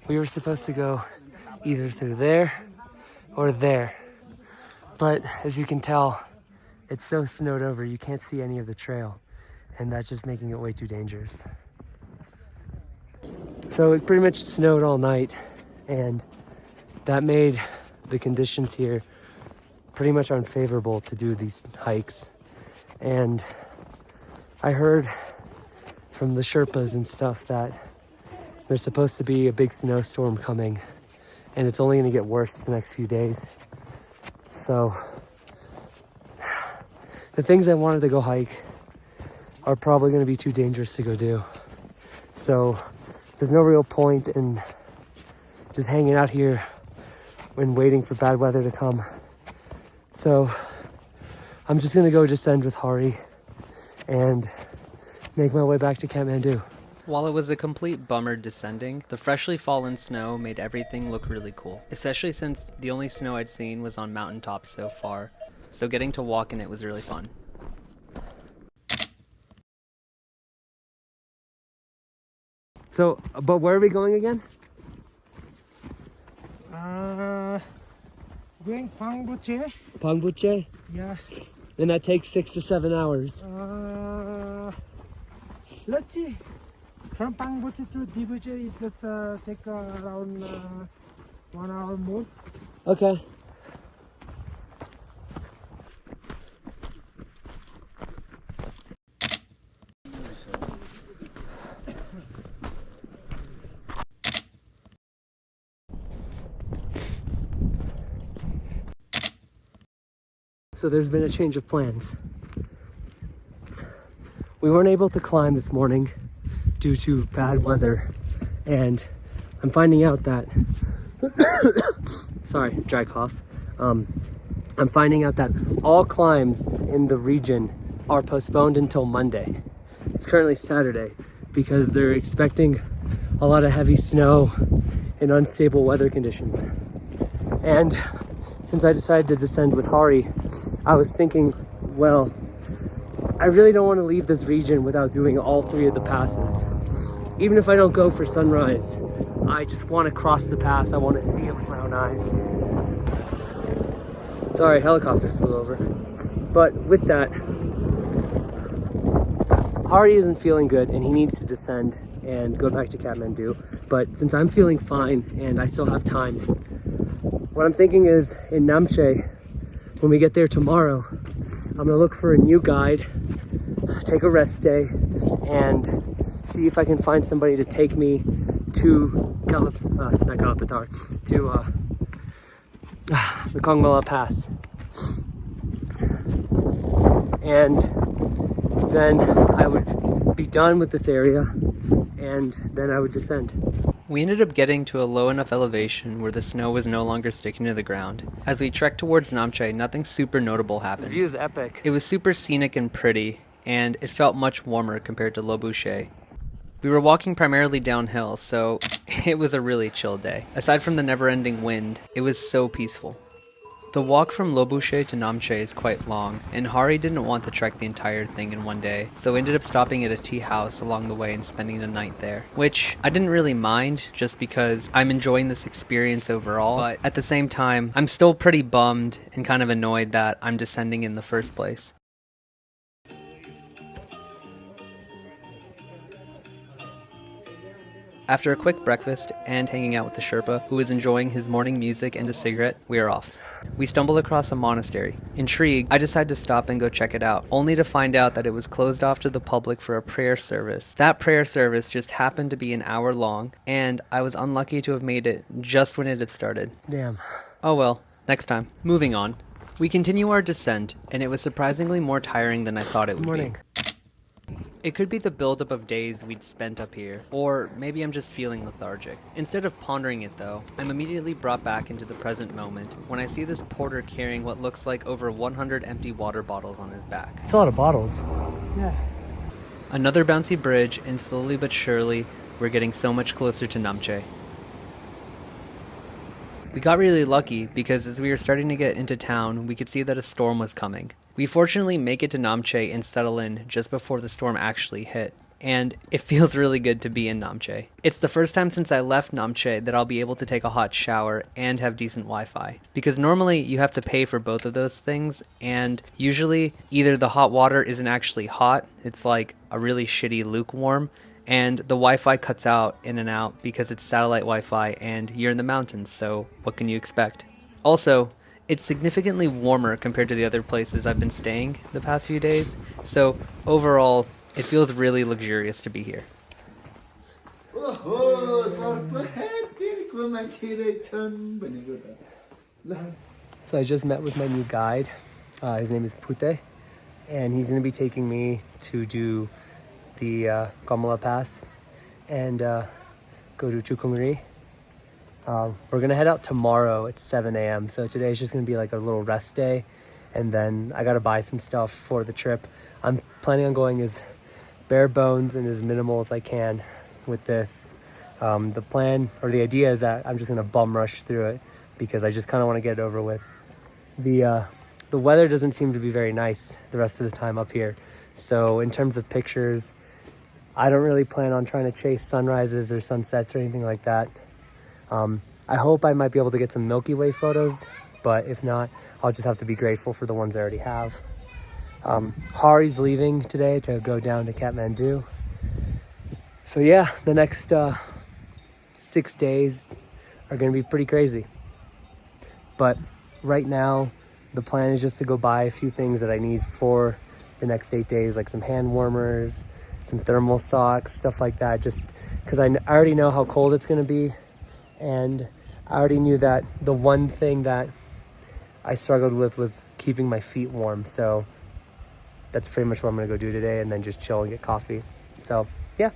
We were supposed to go either through there or there. But as you can tell, it's so snowed over, you can't see any of the trail. And that's just making it way too dangerous. So it pretty much snowed all night, and that made the conditions here pretty much unfavorable to do these hikes. And I heard from the Sherpas and stuff that there's supposed to be a big snowstorm coming, and it's only going to get worse the next few days. So the things I wanted to go hike are probably going to be too dangerous to go do. So there's no real point in just hanging out here when waiting for bad weather to come. So I'm just going to go descend with Hari and make my way back to Kathmandu. While it was a complete bummer descending, the freshly fallen snow made everything look really cool, especially since the only snow I'd seen was on mountaintops so far, so getting to walk in it was really fun. So, but where are we going again? Going Pangbuche. Pangbuche? Yeah. And that takes 6 to 7 hours. Let's see. From Pangbuche to Dibuche, it just take around 1 hour more. Okay. So there's been a change of plans. We weren't able to climb this morning due to bad weather, and I'm finding out that sorry, dry cough. I'm finding out that all climbs in the region are postponed until Monday. It's currently Saturday because they're expecting a lot of heavy snow and unstable weather conditions. And since I decided to descend with Hari, I was thinking, well, I really don't want to leave this region without doing all 3 of the passes. Even if I don't go for sunrise, I just want to cross the pass. I want to see it with my own eyes. Sorry, helicopter flew over. But with that, Hari isn't feeling good and he needs to descend and go back to Kathmandu. But since I'm feeling fine and I still have time, what I'm thinking is in Namche, when we get there tomorrow, I'm gonna look for a new guide, take a rest day, and see if I can find somebody to take me to the Kongma La Pass. And then I would be done with this area, and then I would descend. We ended up getting to a low enough elevation where the snow was no longer sticking to the ground. As we trekked towards Namche, nothing super notable happened. The view is epic. It was super scenic and pretty, and it felt much warmer compared to Le Boucher. We were walking primarily downhill, so it was a really chill day. Aside from the never-ending wind, it was so peaceful. The walk from Le Boucher to Namche is quite long, and Hari didn't want to trek the entire thing in one day, so ended up stopping at a tea house along the way and spending the night there. Which I didn't really mind, just because I'm enjoying this experience overall, but at the same time, I'm still pretty bummed and kind of annoyed that I'm descending in the first place. After a quick breakfast and hanging out with the Sherpa, who was enjoying his morning music and a cigarette, we are off. We stumbled across a monastery. Intrigued, I decided to stop and go check it out, only to find out that it was closed off to the public for a prayer service. That prayer service just happened to be an hour long, and I was unlucky to have made it just when it had started. Damn. Oh well, next time. Moving on. We continue our descent, and it was surprisingly more tiring than I thought it would be. It could be the buildup of days we'd spent up here, or maybe I'm just feeling lethargic. Instead of pondering it though, I'm immediately brought back into the present moment when I see this porter carrying what looks like over 100 empty water bottles on his back. It's a lot of bottles. Yeah. Another bouncy bridge, and slowly but surely, we're getting so much closer to Namche. We got really lucky because as we were starting to get into town, we could see that a storm was coming. We fortunately make it to Namche and settle in just before the storm actually hit. and it feels really good to be in Namche. It's the first time since I left Namche that I'll be able to take a hot shower and have decent Wi-Fi. Because normally you have to pay for both of those things, and usually either the hot water isn't actually hot, it's like a really shitty lukewarm, and the Wi-Fi cuts out in and out because it's satellite Wi-Fi and you're in the mountains, so what can you expect? Also, it's significantly warmer compared to the other places I've been staying the past few days, so overall, it feels really luxurious to be here. So I just met with my new guide. His name is Pute, and he's going to be taking me to do the Kongma La Pass and go to Chukungri. We're going to head out tomorrow at 7 a.m. So today's just going to be like a little rest day, and then I got to buy some stuff for the trip. I'm planning on going as bare bones and as minimal as I can with this. The plan or the idea is that I'm just going to bum rush through it because I just kind of want to get it over with. The weather doesn't seem to be very nice the rest of the time up here. So in terms of pictures, I don't really plan on trying to chase sunrises or sunsets or anything like that. I hope I might be able to get some Milky Way photos, but if not, I'll just have to be grateful for the ones I already have. Hari's leaving today to go down to Kathmandu. So yeah, the next 6 days are going to be pretty crazy. But right now, the plan is just to go buy a few things that I need for the next 8 days, like some hand warmers, some thermal socks, stuff like that, just because I already know how cold it's going to be. And I already knew that the one thing that I struggled with was keeping my feet warm. So that's pretty much what I'm going to go do today, and then just chill and get coffee. So yeah.